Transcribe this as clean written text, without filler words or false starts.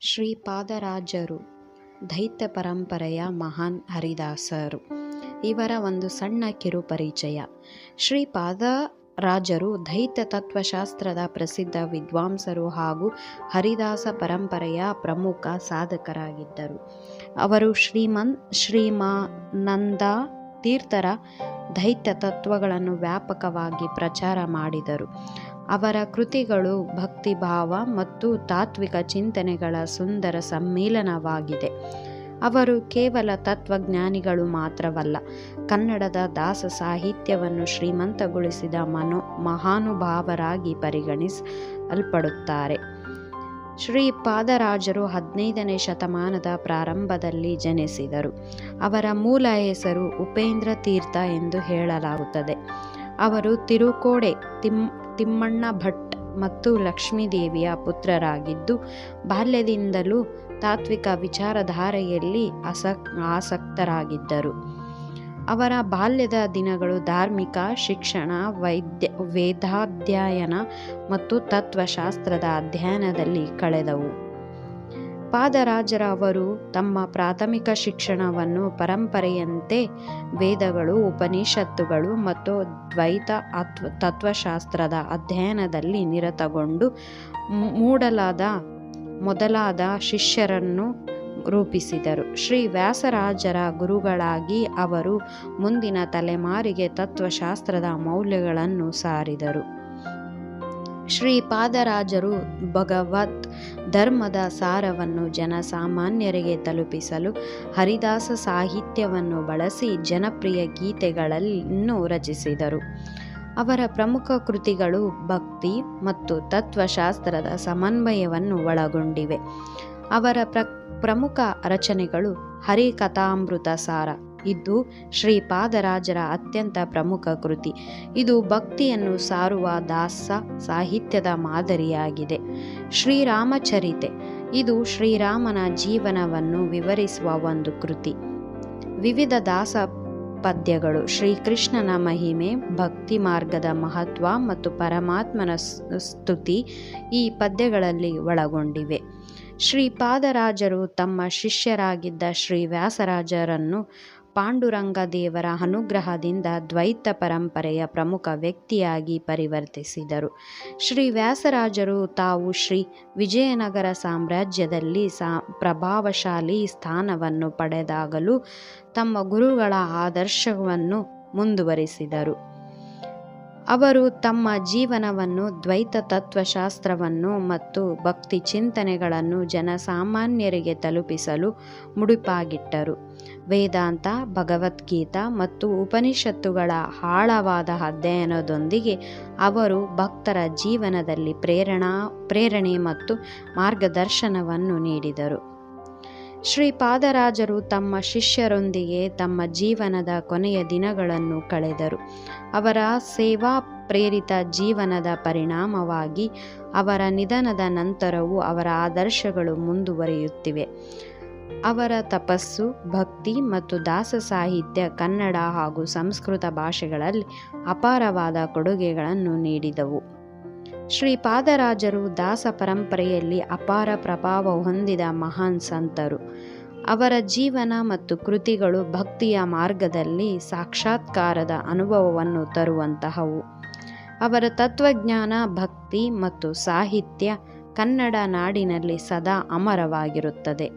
ಶ್ರೀಪಾದರಾಜರು ದೈತ್ಯ ಪರಂಪರೆಯ ಮಹಾನ್ ಹರಿದಾಸರು. ಇವರ ಒಂದು ಸಣ್ಣ ಕಿರುಪರಿಚಯ. ಶ್ರೀಪಾದರಾಜರು ದೈತ್ಯ ತತ್ವಶಾಸ್ತ್ರದ ಪ್ರಸಿದ್ಧ ವಿದ್ವಾಂಸರು ಹಾಗೂ ಹರಿದಾಸ ಪರಂಪರೆಯ ಪ್ರಮುಖ ಸಾಧಕರಾಗಿದ್ದರು. ಅವರು ಶ್ರೀಮಾನಂದ ತೀರ್ಥರ ದೈತ್ಯ ತತ್ವಗಳನ್ನು ವ್ಯಾಪಕವಾಗಿ ಪ್ರಚಾರ ಮಾಡಿದರು. ಅವರ ಕೃತಿಗಳು ಭಕ್ತಿಭಾವ ಮತ್ತು ತಾತ್ವಿಕ ಚಿಂತನೆಗಳ ಸುಂದರ ಸಮ್ಮಿಲನವಾಗಿದೆ. ಅವರು ಕೇವಲ ತತ್ವಜ್ಞಾನಿಗಳು ಮಾತ್ರವಲ್ಲ, ಕನ್ನಡದ ದಾಸ ಸಾಹಿತ್ಯವನ್ನು ಶ್ರೀಮಂತಗೊಳಿಸಿದ ಮಹಾನುಭಾವರಾಗಿ ಪರಿಗಣಿಸಲ್ಪಡುತ್ತಾರೆ. ಶ್ರೀಪಾದರಾಜರು 15ನೇ ಶತಮಾನದ ಪ್ರಾರಂಭದಲ್ಲಿ ಜನಿಸಿದರು. ಅವರ ಮೂಲ ಹೆಸರು ಉಪೇಂದ್ರ ತೀರ್ಥ ಎಂದು ಹೇಳಲಾಗುತ್ತದೆ. ಅವರು ತಿರುಕೋಡೆ ತಿಮ್ಮಣ್ಣ ಭಟ್ ಮತ್ತು ಲಕ್ಷ್ಮೀದೇವಿಯ ಪುತ್ರರಾಗಿದ್ದು, ಬಾಲ್ಯದಿಂದಲೂ ತಾತ್ವಿಕ ವಿಚಾರಧಾರೆಯಲ್ಲಿ ಆಸಕ್ತರಾಗಿದ್ದರು. ಅವರ ಬಾಲ್ಯದ ದಿನಗಳು ಧಾರ್ಮಿಕ ಶಿಕ್ಷಣ, ವೇದಾಧ್ಯಯನ ಮತ್ತು ತತ್ವಶಾಸ್ತ್ರದ ಅಧ್ಯಯನದಲ್ಲಿ ಕಳೆದವು. ಪಾದರಾಜರವರು ತಮ್ಮ ಪ್ರಾಥಮಿಕ ಶಿಕ್ಷಣವನ್ನು ಪರಂಪರೆಯಂತೆ ವೇದಗಳು, ಉಪನಿಷತ್ತುಗಳು ಮತ್ತು ದ್ವೈತ ತತ್ವಶಾಸ್ತ್ರದ ಅಧ್ಯಯನದಲ್ಲಿ ನಿರತಗೊಂಡು ಮೊದಲಾದ ಶಿಷ್ಯರನ್ನು ರೂಪಿಸಿದರು. ಶ್ರೀ ವ್ಯಾಸರಾಜರ ಗುರುಗಳಾಗಿ ಅವರು ಮುಂದಿನ ತಲೆಮಾರಿಗೆ ತತ್ವಶಾಸ್ತ್ರದ ಮೌಲ್ಯಗಳನ್ನು ಸಾರಿದರು. ಶ್ರೀಪಾದರಾಜರು ಭಗವದ್ ಧರ್ಮದ ಸಾರವನ್ನು ಜನಸಾಮಾನ್ಯರಿಗೆ ತಲುಪಿಸಲು ಹರಿದಾಸ ಸಾಹಿತ್ಯವನ್ನು ಬಳಸಿ ಜನಪ್ರಿಯ ಗೀತೆಗಳನ್ನು ರಚಿಸಿದರು. ಅವರ ಪ್ರಮುಖ ಕೃತಿಗಳು ಭಕ್ತಿ ಮತ್ತು ತತ್ವಶಾಸ್ತ್ರದ ಸಮನ್ವಯವನ್ನು ಒಳಗೊಂಡಿವೆ. ಅವರ ಪ್ರಮುಖ ರಚನೆಗಳು ಹರಿಕಥಾಮೃತ ಸಾರ. ಇದು ಶ್ರೀಪಾದರಾಜರ ಅತ್ಯಂತ ಪ್ರಮುಖ ಕೃತಿ. ಇದು ಭಕ್ತಿಯನ್ನು ಸಾರುವ ದಾಸ ಸಾಹಿತ್ಯದ ಮಾದರಿಯಾಗಿದೆ. ಶ್ರೀರಾಮಚರಿತೆ. ಇದು ಶ್ರೀರಾಮನ ಜೀವನವನ್ನು ವಿವರಿಸುವ ಒಂದು ಕೃತಿ. ವಿವಿಧ ದಾಸ ಪದ್ಯಗಳು ಶ್ರೀಕೃಷ್ಣನ ಮಹಿಮೆ, ಭಕ್ತಿ ಮಾರ್ಗದ ಮಹತ್ವ ಮತ್ತು ಪರಮಾತ್ಮನ ಸ್ತುತಿ ಈ ಪದ್ಯಗಳಲ್ಲಿ ಒಳಗೊಂಡಿವೆ. ಶ್ರೀಪಾದರಾಜರು ತಮ್ಮ ಶಿಷ್ಯರಾಗಿದ್ದ ಶ್ರೀ ವ್ಯಾಸರಾಜರನ್ನು ಪಾಂಡುರಂಗ ದೇವರ ಅನುಗ್ರಹದಿಂದ ದ್ವೈತ ಪರಂಪರೆಯ ಪ್ರಮುಖ ವ್ಯಕ್ತಿಯಾಗಿ ಪರಿವರ್ತಿಸಿದರು. ಶ್ರೀ ವ್ಯಾಸರಾಜರು ತಾವು ಶ್ರೀ ವಿಜಯನಗರ ಸಾಮ್ರಾಜ್ಯದಲ್ಲಿ ಪ್ರಭಾವಶಾಲಿ ಸ್ಥಾನವನ್ನು ಪಡೆದಾಗಲೂ ತಮ್ಮ ಗುರುಗಳ ಆದರ್ಶವನ್ನು ಮುಂದುವರಿಸಿದರು. ಅವರು ತಮ್ಮ ಜೀವನವನ್ನು ದ್ವೈತ ತತ್ವಶಾಸ್ತ್ರವನ್ನು ಮತ್ತು ಭಕ್ತಿ ಚಿಂತನೆಗಳನ್ನು ಜನಸಾಮಾನ್ಯರಿಗೆ ತಲುಪಿಸಲು ಮುಡಿಪಾಗಿಟ್ಟರು. ವೇದಾಂತ, ಭಗವದ್ಗೀತಾ ಮತ್ತು ಉಪನಿಷತ್ತುಗಳ ಆಳವಾದ ಅಧ್ಯಯನದೊಂದಿಗೆ ಅವರು ಭಕ್ತರ ಜೀವನದಲ್ಲಿ ಪ್ರೇರಣೆ ಮತ್ತು ಮಾರ್ಗದರ್ಶನವನ್ನು ನೀಡಿದರು. ಶ್ರೀಪಾದರಾಜರು ತಮ್ಮ ಶಿಷ್ಯರೊಂದಿಗೆ ತಮ್ಮ ಜೀವನದ ಕೊನೆಯ ದಿನಗಳನ್ನು ಕಳೆದರು. ಅವರ ಸೇವಾ ಪ್ರೇರಿತ ಜೀವನದ ಪರಿಣಾಮವಾಗಿ ಅವರ ನಿಧನದ ನಂತರವೂ ಅವರ ಆದರ್ಶಗಳು ಮುಂದುವರಿಯುತ್ತಿವೆ. ಅವರ ತಪಸ್ಸು, ಭಕ್ತಿ ಮತ್ತು ದಾಸ ಸಾಹಿತ್ಯ ಕನ್ನಡ ಹಾಗೂ ಸಂಸ್ಕೃತ ಭಾಷೆಗಳಲ್ಲಿ ಅಪಾರವಾದ ಕೊಡುಗೆಗಳನ್ನು ನೀಡಿದವು. ಶ್ರೀಪಾದರಾಜರು ದಾಸ ಪರಂಪರೆಯಲ್ಲಿ ಅಪಾರ ಪ್ರಭಾವ ಹೊಂದಿದ ಮಹಾನ್ ಸಂತರು. ಅವರ ಜೀವನ ಮತ್ತು ಕೃತಿಗಳು ಭಕ್ತಿಯ ಮಾರ್ಗದಲ್ಲಿ ಸಾಕ್ಷಾತ್ಕಾರದ ಅನುಭವವನ್ನು ತರುವಂತಹವು. ಅವರ ತತ್ವಜ್ಞಾನ, ಭಕ್ತಿ ಮತ್ತು ಸಾಹಿತ್ಯ ಕನ್ನಡ ನಾಡಿನಲ್ಲಿ ಸದಾ ಅಮರವಾಗಿರುತ್ತದೆ.